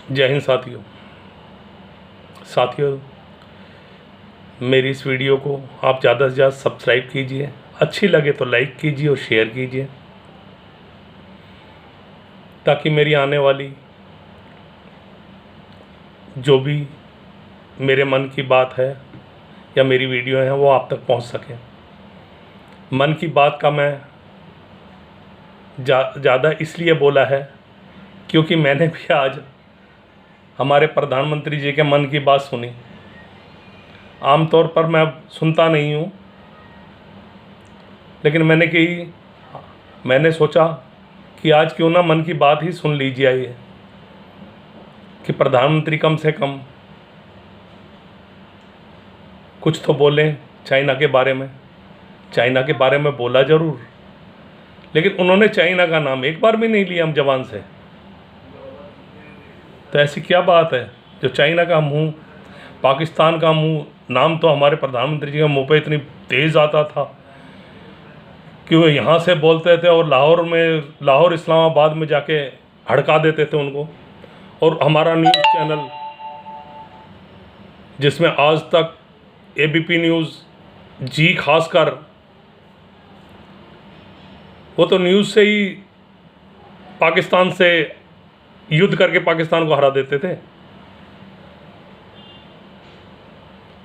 जय हिंद साथियों, मेरी इस वीडियो को आप ज़्यादा से ज़्यादा सब्सक्राइब कीजिए, अच्छी लगे तो लाइक कीजिए और शेयर कीजिए, ताकि मेरी आने वाली जो भी मेरे मन की बात है या मेरी वीडियो है वो आप तक पहुंच सके। मन की बात का मैं ज़्यादा इसलिए बोला है क्योंकि मैंने भी आज हमारे प्रधानमंत्री जी के मन की बात सुनी। आमतौर पर मैं सुनता नहीं हूँ, लेकिन मैंने सोचा कि आज क्यों ना मन की बात ही सुन ली जाए कि प्रधानमंत्री कम से कम कुछ तो बोलें चाइना के बारे में। चाइना के बारे में बोला ज़रूर, लेकिन उन्होंने चाइना का नाम एक बार भी नहीं लिया हम जबान से। तो ऐसी क्या बात है जो चाइना का मुंह, पाकिस्तान का मुंह, नाम तो हमारे प्रधानमंत्री जी के मुंह पे इतनी तेज़ आता था कि वो यहाँ से बोलते थे और लाहौर इस्लामाबाद में जाके हड़का देते थे उनको। और हमारा न्यूज़ चैनल जिसमें आज तक एबीपी न्यूज़ जी खासकर, वो तो न्यूज़ से ही पाकिस्तान से युद्ध करके पाकिस्तान को हरा देते थे।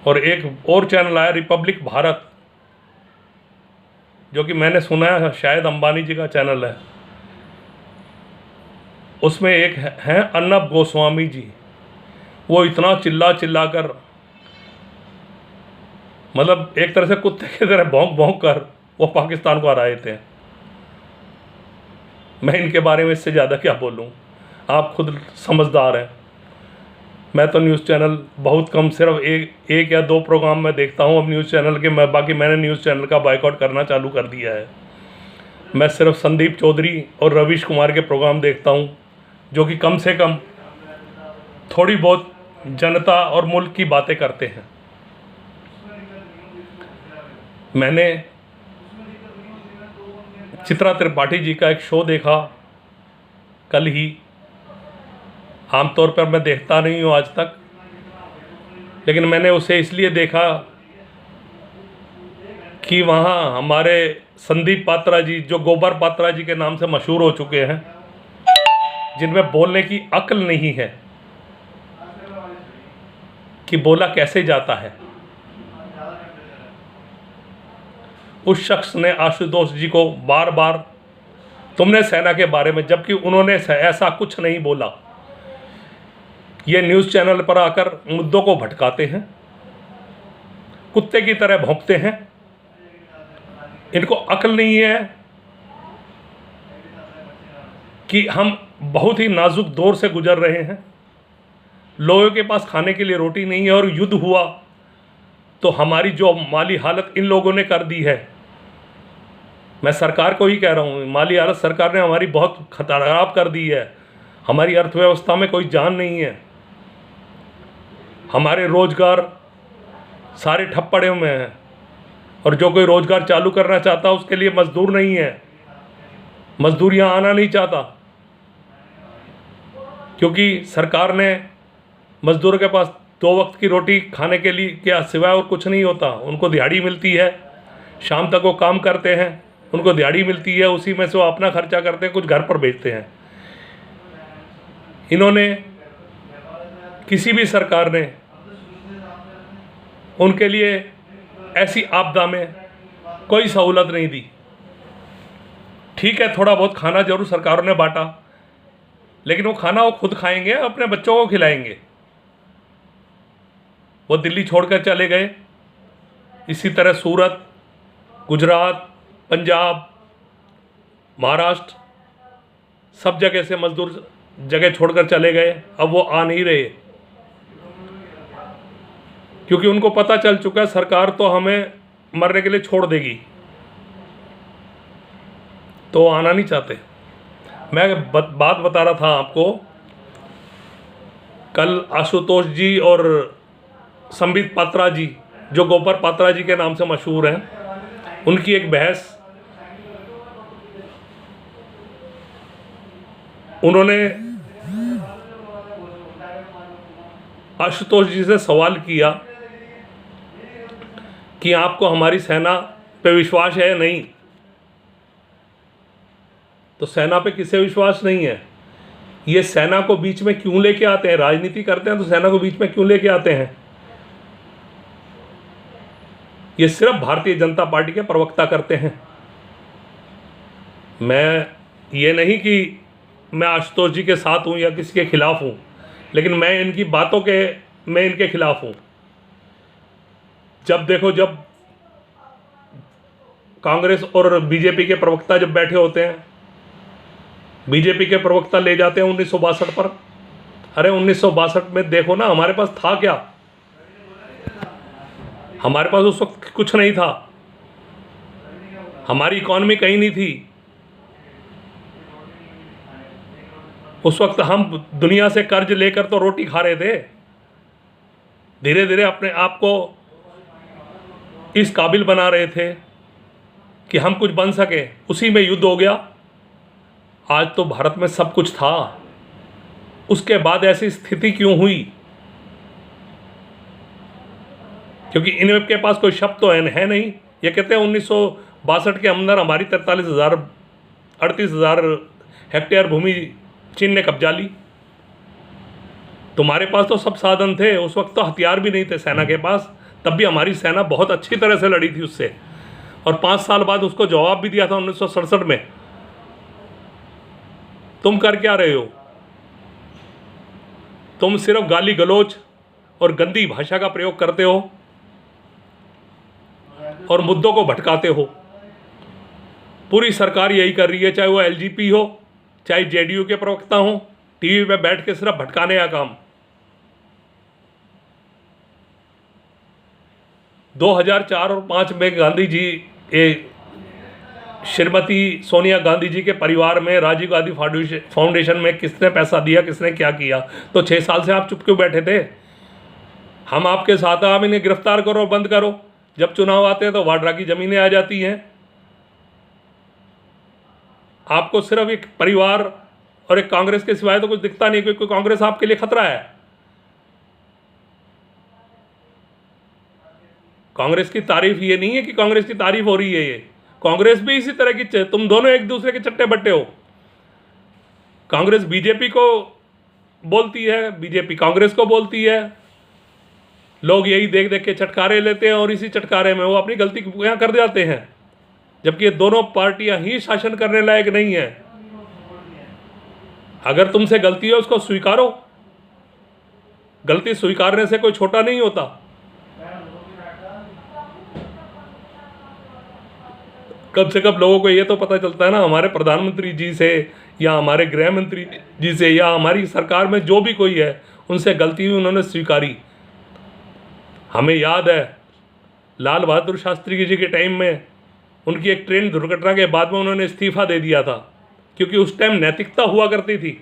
और एक और चैनल आया रिपब्लिक भारत, जो कि मैंने सुना है शायद अंबानी जी का चैनल है। उसमें एक हैं अर्नब गोस्वामी जी, वो इतना चिल्ला कर, मतलब एक तरह से कुत्ते की तरह भौंक भौंक कर वो पाकिस्तान को हराए थे। मैं इनके बारे में इससे ज़्यादा क्या बोलूं, आप खुद समझदार हैं। मैं तो न्यूज़ चैनल बहुत कम, सिर्फ एक या दो प्रोग्राम मैं देखता हूं अब न्यूज़ चैनल के। बाकी मैंने न्यूज़ चैनल का बायकॉट करना चालू कर दिया है। मैं सिर्फ संदीप चौधरी और रवीश कुमार के प्रोग्राम देखता हूं, जो कि कम से कम थोड़ी बहुत जनता और मुल्क की बातें करते हैं। मैंने चित्रा त्रिपाठी जी का एक शो देखा कल ही। आमतौर पर मैं देखता नहीं हूँ आज तक, लेकिन मैंने उसे इसलिए देखा कि वहाँ हमारे संदीप पात्रा जी, जो गोबर पात्रा जी के नाम से मशहूर हो चुके हैं, जिनमें बोलने की अक्ल नहीं है कि बोला कैसे जाता है, उस शख्स ने आशुतोष जी को बार बार तुमने सेना के बारे में, जबकि उन्होंने ऐसा कुछ नहीं बोला। ये न्यूज़ चैनल पर आकर मुद्दों को भटकाते हैं, कुत्ते की तरह भौंकते हैं। इनको अक्ल नहीं है कि हम बहुत ही नाजुक दौर से गुजर रहे हैं, लोगों के पास खाने के लिए रोटी नहीं है, और युद्ध हुआ तो हमारी जो माली हालत इन लोगों ने कर दी है, मैं सरकार को ही कह रहा हूँ, माली हालत सरकार ने हमारी बहुत खराब कर दी है। हमारी अर्थव्यवस्था में कोई जान नहीं है, हमारे रोजगार सारे ठप पड़े हुए हैं, और जो कोई रोजगार चालू करना चाहता उसके लिए मजदूर नहीं है, मजदूर यहाँ आना नहीं चाहता, क्योंकि सरकार ने मजदूरों के पास 2 वक्त की रोटी खाने के लिए क्या सिवाय और कुछ नहीं होता। उनको दिहाड़ी मिलती है, शाम तक वो काम करते हैं, उनको दिहाड़ी मिलती है, उसी में से वो अपना खर्चा करते हैं, कुछ घर पर भेजते हैं। इन्होंने, किसी भी सरकार ने उनके लिए ऐसी आपदा में कोई सहूलत नहीं दी। ठीक है, थोड़ा बहुत खाना जरूर सरकारों ने बांटा, लेकिन वो खाना वो खुद खाएंगे, अपने बच्चों को खिलाएंगे। वो दिल्ली छोड़कर चले गए, इसी तरह सूरत, गुजरात, पंजाब, महाराष्ट्र, सब जगह से मजदूर जगह छोड़कर चले गए। अब वो आ नहीं रहे, क्योंकि उनको पता चल चुका है सरकार तो हमें मरने के लिए छोड़ देगी, तो आना नहीं चाहते। मैं बात बता रहा था आपको, कल आशुतोष जी और संबित पात्रा जी, जो गोबर पात्रा जी के नाम से मशहूर हैं, उनकी एक बहस, उन्होंने आशुतोष जी से सवाल किया कि आपको हमारी सेना पे विश्वास है या नहीं, तो सेना पे किसे विश्वास नहीं है? ये सेना को बीच में क्यों लेके आते हैं? राजनीति करते हैं तो सेना को बीच में क्यों लेके आते हैं? ये सिर्फ भारतीय जनता पार्टी के प्रवक्ता करते हैं। मैं ये नहीं कि मैं आशुतोष जी के साथ हूं या किसी के खिलाफ हूं, लेकिन मैं इनकी बातों के मैं इनके खिलाफ हूं। जब देखो, जब कांग्रेस और बीजेपी के प्रवक्ता जब बैठे होते हैं, बीजेपी के प्रवक्ता ले जाते हैं 1962 पर। अरे 1962 में देखो ना, हमारे पास था क्या? हमारे पास उस वक्त कुछ नहीं था, हमारी इकॉनमी कहीं नहीं थी। उस वक्त हम दुनिया से कर्ज लेकर तो रोटी खा रहे थे। धीरे धीरे अपने आप को इस काबिल बना रहे थे कि हम कुछ बन सके। उसी में युद्ध हो गया। आज तो भारत में सब कुछ था, उसके बाद ऐसी स्थिति क्यों हुई? क्योंकि इनके पास कोई शब्द तो है नहीं। ये कहते हैं 1962 के अंदर हमारी 38,000 हेक्टेयर भूमि चीन ने कब्जा ली। तुम्हारे पास तो सब साधन थे, उस वक्त तो हथियार भी नहीं थे सेना के पास, तब भी हमारी सेना बहुत अच्छी तरह से लड़ी थी उससे, और 5 साल बाद उसको जवाब भी दिया था 1967 में। तुम कर क्या रहे हो? तुम सिर्फ गाली गलौज और गंदी भाषा का प्रयोग करते हो और मुद्दों को भटकाते हो। पूरी सरकार यही कर रही है, चाहे वो एलजीपी हो, चाहे जेडीयू के प्रवक्ता हो, टीवी पे बैठ के सिर्फ भटकाने का काम। 2004 और 5 में गांधी जी, श्रीमती सोनिया गांधी जी के परिवार में राजीव गांधी फाउंडेशन में किसने पैसा दिया, किसने क्या किया? तो 6 साल से आप चुप क्यों बैठे थे? हम आपके साथ हैं, आप इन्हें गिरफ्तार करो, बंद करो। जब चुनाव आते हैं तो वाड्रा की ज़मीनें आ जाती हैं। आपको सिर्फ एक परिवार और एक कांग्रेस के सिवाय तो कुछ दिखता नहीं, क्योंकि कांग्रेस आपके लिए खतरा है। कांग्रेस की तारीफ ये नहीं है कि कांग्रेस की तारीफ हो रही है, ये कांग्रेस भी इसी तरह की, तुम दोनों एक दूसरे के चट्टे बट्टे हो। कांग्रेस बीजेपी को बोलती है, बीजेपी कांग्रेस को बोलती है। लोग यही देख देख के चटकारे लेते हैं और इसी चटकारे में वो अपनी गलती यहाँ कर जाते हैं, जबकि ये दोनों पार्टियां ही शासन करने लायक नहीं है। अगर तुमसे गलती है उसको स्वीकारो, गलती स्वीकारने से कोई छोटा नहीं होता। कम से कम लोगों को ये तो पता चलता है ना, हमारे प्रधानमंत्री जी से या हमारे गृह मंत्री जी से या हमारी सरकार में जो भी कोई है, उनसे गलती हुई, उन्होंने स्वीकारी। हमें याद है लाल बहादुर शास्त्री जी के टाइम में उनकी एक ट्रेन दुर्घटना के बाद में उन्होंने इस्तीफा दे दिया था, क्योंकि उस टाइम नैतिकता हुआ करती थी।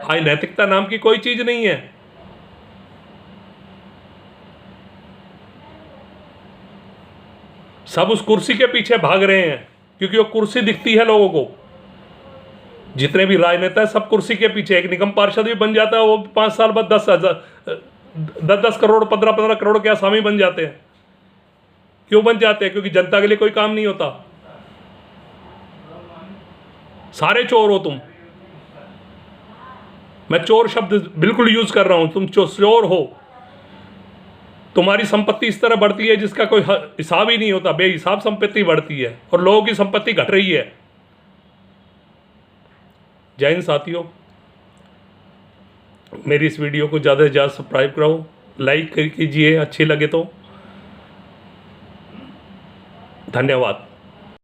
आज नैतिकता नाम की कोई चीज़ नहीं है। सब उस कुर्सी के पीछे भाग रहे हैं, क्योंकि वो कुर्सी दिखती है लोगों को। जितने भी राजनेता है सब कुर्सी के पीछे। एक निगम पार्षद भी बन जाता है, वो 5 साल बाद 10 करोड़ 15 करोड़ के आसामी बन जाते हैं। क्यों बन जाते हैं? क्योंकि जनता के लिए कोई काम नहीं होता। सारे चोर हो तुम। मैं चोर शब्द बिल्कुल यूज कर रहा हूं। तुम चोर हो। तुम्हारी संपत्ति इस तरह बढ़ती है जिसका कोई हिसाब ही नहीं होता। बेहिसाब संपत्ति बढ़ती है और लोगों की संपत्ति घट रही है। जय हिंद साथियों, मेरी इस वीडियो को ज़्यादा से ज़्यादा सब्सक्राइब करो, लाइक कीजिए अच्छी लगे तो। धन्यवाद।